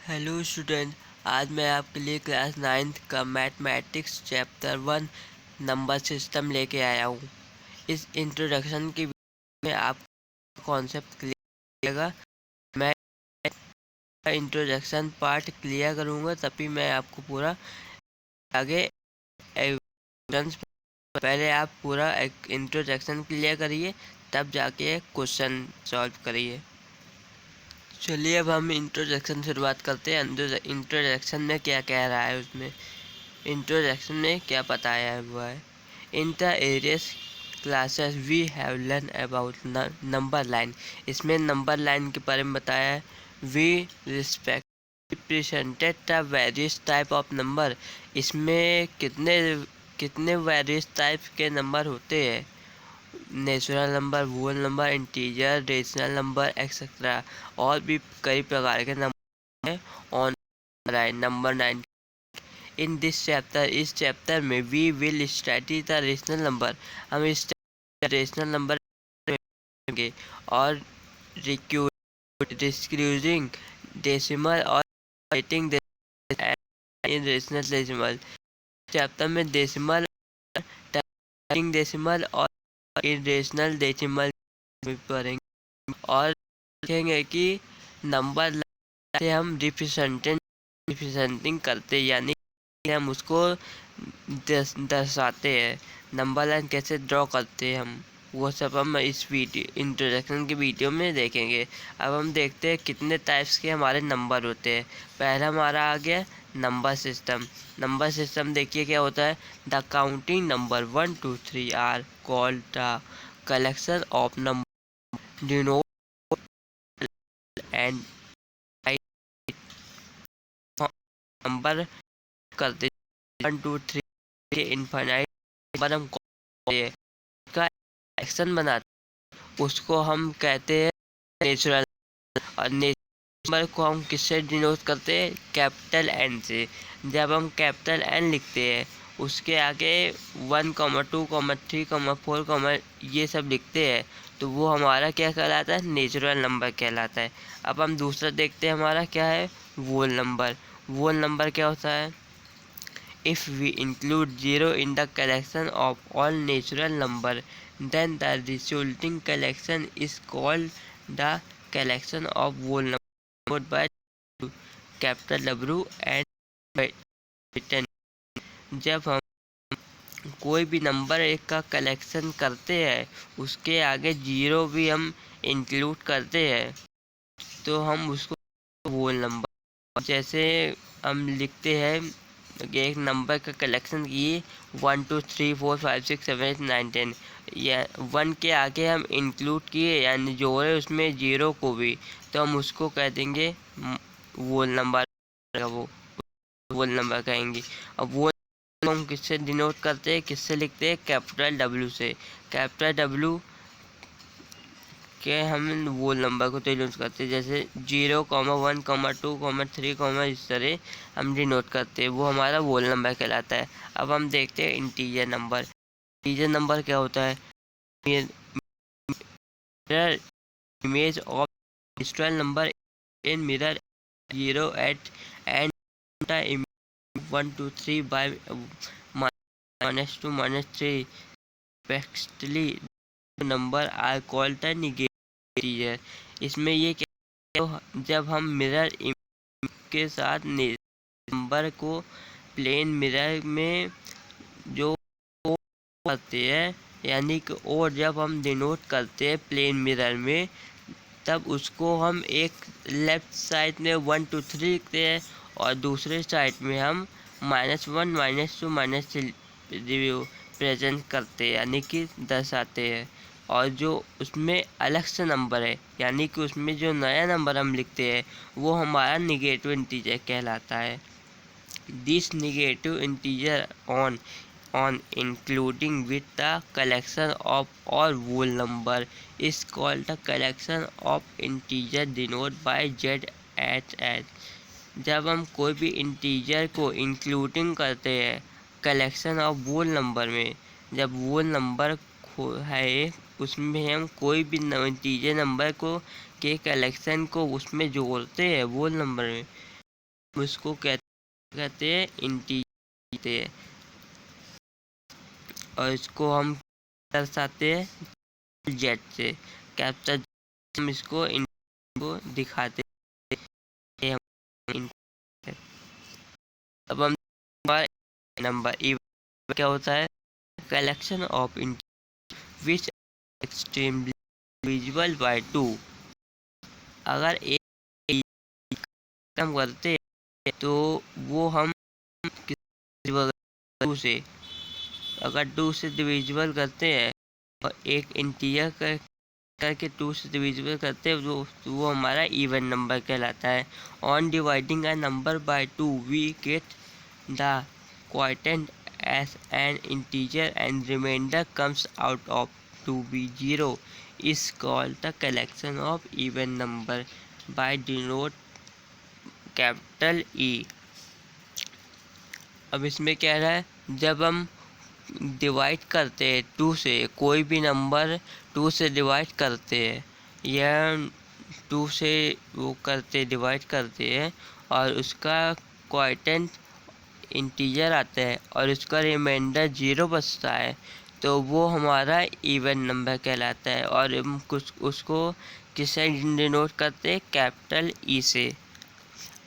Hello student. आज मैं आपके लिए क्लास 9th का मैथमेटिक्स चैप्टर 1 नंबर सिस्टम लेके आया हूँ। इस इंट्रोडक्शन की वीडियो में आप कॉन्सेप्ट क्लियर करेगा। मैं इंट्रोडक्शन पार्ट क्लियर करूँगा तभी मैं आपको पूरा आगे एविडेंस। पहले आप पूरा एक इंट्रोडक्शन क्लियर करिए, तब जाके क्वेश्चन सॉल्व करिए। चलिए अब हम इंट्रोडक्शन शुरुआत करते हैं। इंट्रोडक्शन में क्या कह रहा है, उसमें इंट्रोडक्शन में क्या बताया हुआ है। In the earlier classes we have learn about number line. इसमें नंबर लाइन के बारे में बताया है। We respect represented the various type of number. इसमें कितने कितने वेरियस टाइप के नंबर होते हैं। Natural number, whole number, integer, rational number etcetera. और भी कई प्रकार के नंबर हैं। On number 9 in this chapter, इस चैप्टर में we will study the rational number. हम इस रेशनल नंबर और डिस्क्रीजिंग डेसिमल और writing in rational decimal. Chapter में डेसिमल, डेसिमल और इरेशनल डेसिमल पढ़ेंगे और देखेंगे कि नंबर से हम रिप्रेजेंटिंग करते, यानी हम उसको दर्शाते हैं। नंबर लाइन कैसे ड्रॉ करते हैं हम, वो सब हम इस वीडियो इंट्रोडक्शन की वीडियो में देखेंगे। अब हम देखते हैं कितने टाइप्स के हमारे नंबर होते हैं। पहला हमारा आ गया नंबर सिस्टम। नंबर सिस्टम देखिए क्या होता है। The counting number 1 2 3 are called the collection of number denote and number करते 1 2 3 इनफाइनाइट नंबर हम का एक्शन बनाते, उसको हम कहते हैं नेचुरल। और नंबर को हम किससे डिनोट करते हैं, कैपिटल एन से। जब हम कैपिटल एन लिखते हैं उसके आगे 1 2 3 4 ये सब लिखते हैं, तो वो हमारा क्या कहलाता है, नेचुरल नंबर कहलाता है। अब हम दूसरा देखते हैं, हमारा क्या है, वोल नंबर। वोल नंबर क्या होता है। If we include 0 in the collection of all natural number, then the resulting collection is called the collection of whole number by capital W and written। जब हम कोई भी नंबर एक का कलेक्शन करते हैं, उसके आगे 0 भी हम इंक्लूड करते हैं, तो हम उसको होल नंबर। जैसे हम लिखते हैं एक नंबर का कलेक्शन किए 1 2 3 4 5 6 7 8 9 10, या 1 के आगे हम इंक्लूड किए यानी जोड़े उसमें 0 को भी, तो हम उसको कह देंगे वोल नंबर। वो वोल नंबर कहेंगे। अब वो हम किससे डिनोट करते हैं, किससे लिखते हैं, कैपिटल डब्ल्यू से। कैपिटल डब्ल्यू के हम वोल नंबर को डिनोट करते हैं, जैसे 0 1 2 3 इस तरह हम डिनोट करते हैं, वो हमारा वोल नंबर कहलाता है। अब हम देखते हैं इंटीजर नंबर। इंटीजर नंबर क्या होता है, mirror image of natural number in mirror 0 at and 1 2 3 by -2 -3 respectively number are called the negative. इसमें ये क्या, जब हम मिरर के साथ नंबर को प्लेन मिरर में जो करते हैं, यानी कि और जब हम डिनोट करते हैं प्लेन मिरर में, तब उसको हम एक लेफ्ट साइड में 1 2 3 लिखते हैं और दूसरे साइड में हम -1 -2 -3 प्रेजेंट करते हैं, यानी कि दर्शाते हैं। और जो उसमें अलग से नंबर है, यानी कि उसमें जो नया नंबर हम लिखते हैं, वो हमारा नेगेटिव इंटीजर कहलाता है। This negative integer on including with the collection of all whole number is called the collection of integer denoted by z at h। जब हम कोई भी इंटीजर को इंक्लूडिंग करते हैं कलेक्शन ऑफ वोल नंबर में, जब वोल नंबर है उसमें हम कोई भी इंटीजर नंबर को के कलेक्शन को उसमें जोड़ते हैं वोल नंबर में, उसको कहते हैं इंटीजर, और इसको हम दर्शाते हैं जेड से, कैपिटल हम इसको को दिखाते हैं। अब हम नंबर क्या होता है, collection of integer which extremely divisible by 2। अगर एक हम करते हैं तो वो हम टू से, अगर 2 से डिविजिबल करते हैं और एक इंटीजर करके 2 से डिविजिबल करते हैं तो वो हमारा इवन नंबर कहलाता है। On dividing a number by 2 we get the quotient as an integer and remainder comes out of to be 0 is called the collection of even number by denote capital E। अब इसमें क्या रहा है, जब हम divide करते हैं 2 से, कोई भी नंबर 2 से डिवाइड करते हैं या 2 से वो करते डिवाइड करते हैं और उसका क्वोटिएंट इंटीजर आता है और उसका रिमाइंडर 0 बचता है, तो वो हमारा इवन नंबर कहलाता है। और हम कुछ उसको किससे डिनोट करते हैं, कैपिटल ई से।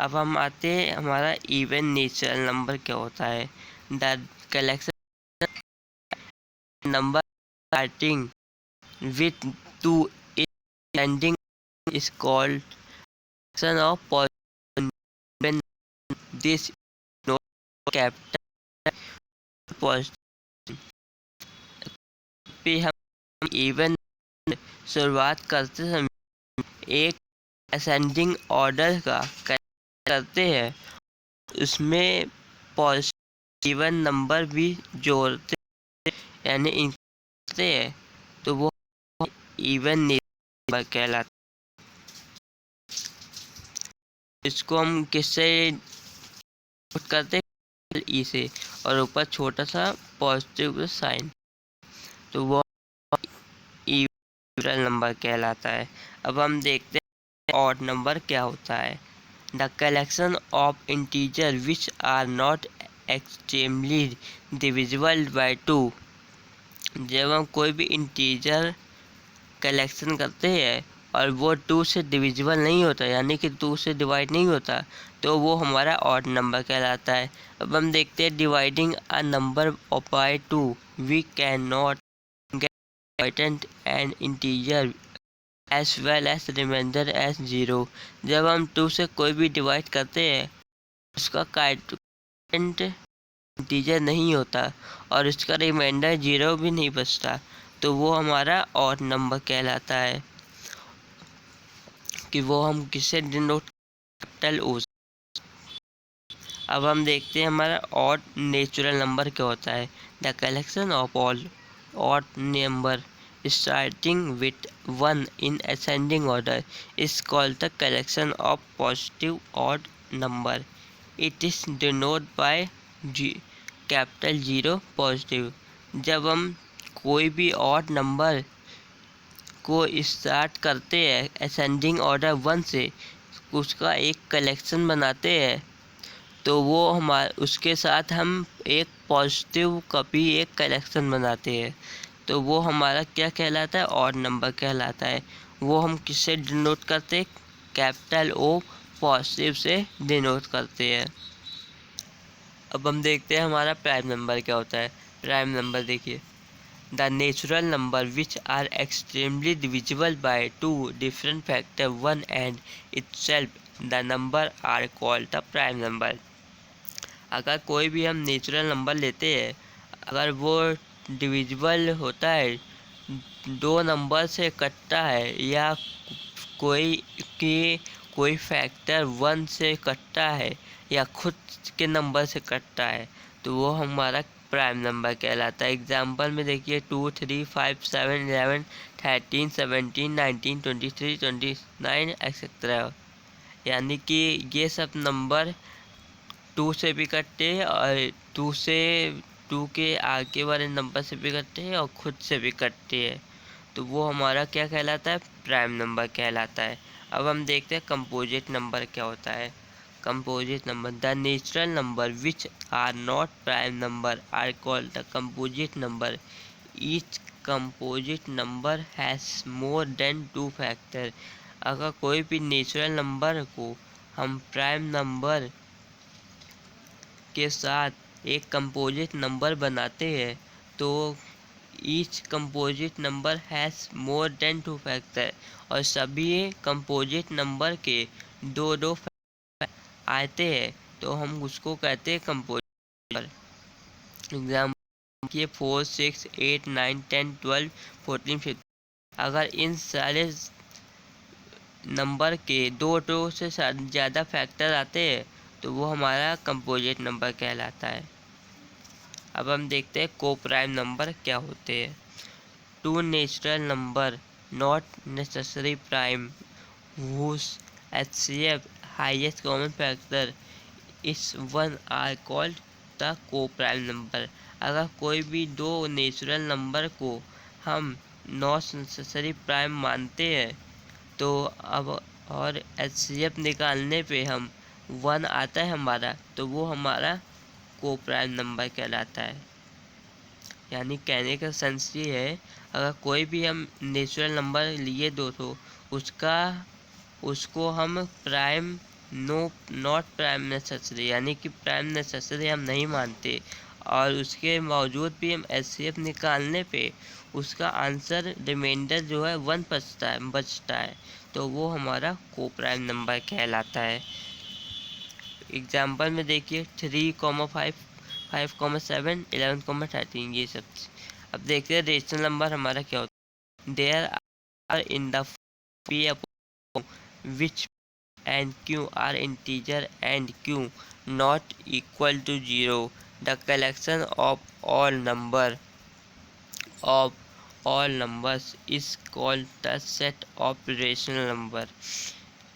अब हम आते हैं हमारा इवन नेचुरल नंबर क्या होता है। The collection number starting with 2 ending is called collection of positive when this is not capital positive। पे हम इवन शुरुआत करते समय एक असेंडिंग ऑर्डर का करते हैं, उसमें पॉजिटिव इवन नंबर भी जोड़ते यानी इंक्रीज हैं, तो वो इवन नंबर कहलाता है। इसको हम किससे करते हैं, ई से, और ऊपर छोटा सा पॉजिटिव साइन, तो वो इवन नंबर कहलाता है। अब हम देखते हैं ऑड नंबर क्या होता है। The collection of integer which are not extremely divisible by 2। जब हम कोई भी इंटीजर कलेक्शन करते हैं और वो 2 से डिविजिबल नहीं होता, यानी कि 2 से डिवाइड नहीं होता, तो वो हमारा ऑड नंबर कहलाता है। अब हम देखते हैं dividing a number by 2 we can not get quotient and integer as well as remainder as 0। जब हम 2 से कोई भी डिवाइड करते हैं उसका क्वोटिएंट इंटीजर नहीं होता और उसका रिमाइंडर 0 भी नहीं बचता, तो वो हमारा ऑड नंबर कहलाता है। कि वो हम किससे डिनोट, कैपिटल ओ। अब हम देखते हैं हमारा ऑड नेचुरल नंबर क्या होता है। The collection of all odd number starting with 1 in ascending order is called the collection of positive odd number. It is denote by capital 0 positive. जब हम कोई भी ऑड नंबर को स्टार्ट करते हैं असेंडिंग ऑर्डर 1 से, उसका एक कलेक्शन बनाते हैं, तो वो उसके साथ हम एक पॉजिटिव का भी एक कलेक्शन बनाते हैं, तो वो हमारा क्या कहलाता है, ऑड नंबर कहलाता है। वो हम किससे डिनोट करते हैं, कैपिटल ओ पॉजिटिव से डिनोट करते हैं। अब हम देखते हैं हमारा प्राइम नंबर क्या होता है। प्राइम नंबर देखिए, the natural number which are extremely divisible by 2 different factor 1 and itself the number are called the prime number। अगर कोई भी हम नेचुरल नंबर लेते हैं, अगर वो डिविजिबल होता है, 2 नंबर से कटता है, या कोई फैक्टर 1 से कटता है, या खुद के नंबर से कटता है, तो वो हमारा प्राइम नंबर कहलाता है। एग्जाम्पल में देखिए 2, 3, 5, 7, 11, 13, 17, 19, 23, 29 एक्सेट्रा, यानी कि ये सब नंबर 2 से भी कटते हैं और 2 के आगे वाले नंबर से भी कटते हैं और खुद से भी कटते हैं, तो वो हमारा क्या कहलाता है, प्राइम नंबर कहलाता है। अब हम देखते हैं कंपोजिट नंबर क्या होता है। composite number. The natural number which are not prime number are called the composite number. Each composite number has more than two factor. अगर कोई भी नेचुरल नंबर को हम प्राइम नंबर के साथ एक कंपोजिट नंबर बनाते हैं तो each composite number has more than two factor, और सभी कंपोजिट नंबर के दो दो आते हैं तो हम उसको कहते हैं कंपोजिट नंबर। एग्जाम्पल के 4, 6, 8, 9, 10, 12, 14, 15। अगर इन सारे नंबर के दो से ज़्यादा फैक्टर आते हैं तो वो हमारा कंपोजिट नंबर कहलाता है। अब हम देखते हैं को प्राइम नंबर क्या होते हैं। Two natural number not necessary prime whose HCF highest common factor is 1 are called the co-prime number। अगर कोई भी दो नेचुरल नंबर को हम नॉट नेसेसरी प्राइम मानते हैं तो अब और HCF निकालने पे हम 1 आता है हमारा तो वो हमारा को प्राइम नंबर कहलाता है। यानी कहने का सेंस ये है, अगर कोई भी हम नेचुरल नंबर लिए दो तो उसको हम प्राइम नॉट प्राइम नेसेसरी यानी कि प्राइम नेसेसरी हम नहीं मानते, और उसके बावजूद भी हम HCF निकालने पे उसका आंसर रिमाइंडर जो है 1 बचता है तो वो हमारा को प्राइम नंबर कहलाता है। एग्जाम्पल में देखिए 3, 5, 5, 7, 11, 13 ये सब। अब देखते हैं रेशनल नंबर हमारा क्या होता है। There are in the P upon which and Q are integer and Q not equal to 0, the collection of all numbers is called the set of rational number,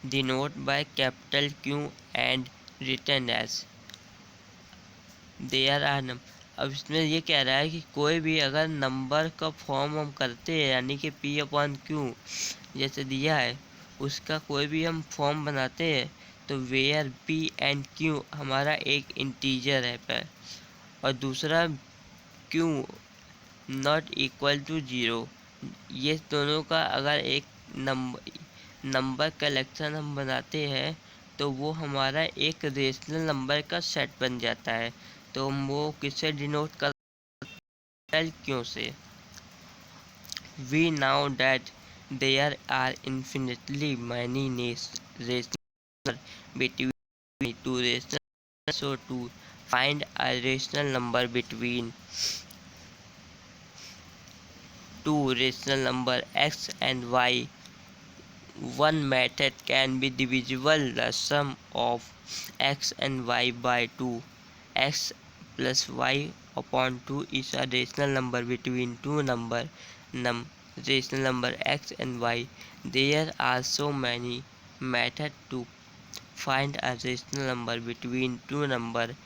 denoted by capital Q and written as there are number. अब इसमें ये कह रहा है कि कोई भी अगर नंबर का फॉर्म हम करते हैं यानी कि P/Q जैसे दिया है उसका कोई भी हम फॉर्म बनाते हैं तो वेयर P एंड Q हमारा एक इंटीजर है पर, और दूसरा Q नॉट इक्वल टू 0, ये दोनों का अगर एक नंबर कलेक्शन हम बनाते हैं तो वो हमारा एक रेशनल नंबर का सेट बन जाता है। तो हम वो किससे डिनोट करते हैं? क्यों से। We know that there are infinitely many rational between two rational, so to find a rational number between two rational number x and y, one method can be divisible the sum of x and y by 2. X plus y upon 2 is a rational number between two rational number x and y. There are so many methods to find a rational number between two numbers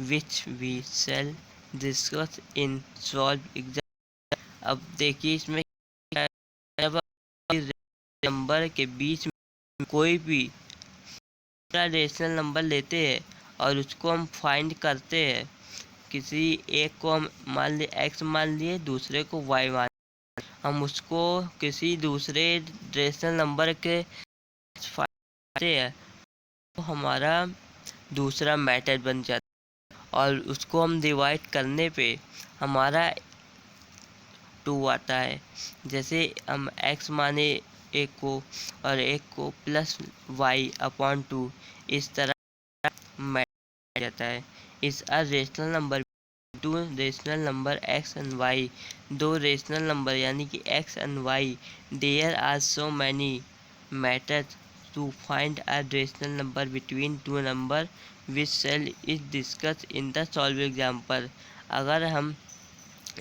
which we shall discuss in solved example। अब देखिए इसमें जब number के बीच में कोई भी rational number लेते हैं और उसको हम फाइंड करते हैं, किसी एक को हम मान लिए एक्स मान लिए दूसरे को वाई मान, हम उसको किसी दूसरे रेशनल नंबर के फाइंड हैं तो हमारा दूसरा मेथड बन जाता है, और उसको हम डिवाइड करने पे हमारा 2 आता है। जैसे हम x माने एक को और एक को प्लस y/2 इस तरह मैच जाता है। इस a rational number two rational number x and y, दो रेशनल नंबर यानी कि x and y, there are so many methods to find a rational number between two number which shall is discuss in the solve example. अगर हम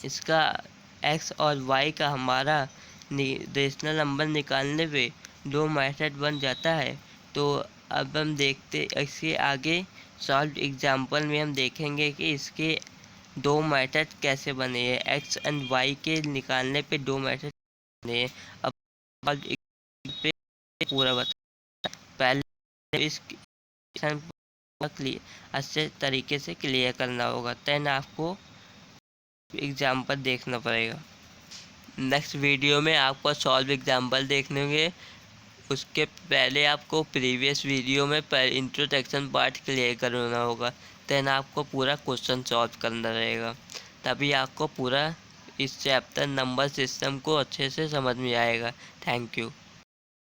इसका x और y का हमारा rational number निकालने पे दो मेथड बन जाता है तो अब हम देखते इसके आगे सॉल्व एग्जाम्पल में हम देखेंगे कि इसके दो मेथड कैसे बने हैं। x एंड y के निकालने पे दो मेथड बने हैं। अब पे पूरा बता पहले इस अच्छे तरीके से क्लियर करना होगा। देन आपको एग्जाम्पल देखना पड़ेगा। नेक्स्ट वीडियो में आपको सॉल्व एग्जाम्पल देखने होंगे। उसके पहले आपको प्रीवियस वीडियो में इंट्रोडक्शन पार्ट क्लियर करना होगा। देन आपको पूरा क्वेश्चन सॉल्व करना रहेगा, तभी आपको पूरा इस चैप्टर नंबर सिस्टम को अच्छे से समझ में आएगा। Thank you.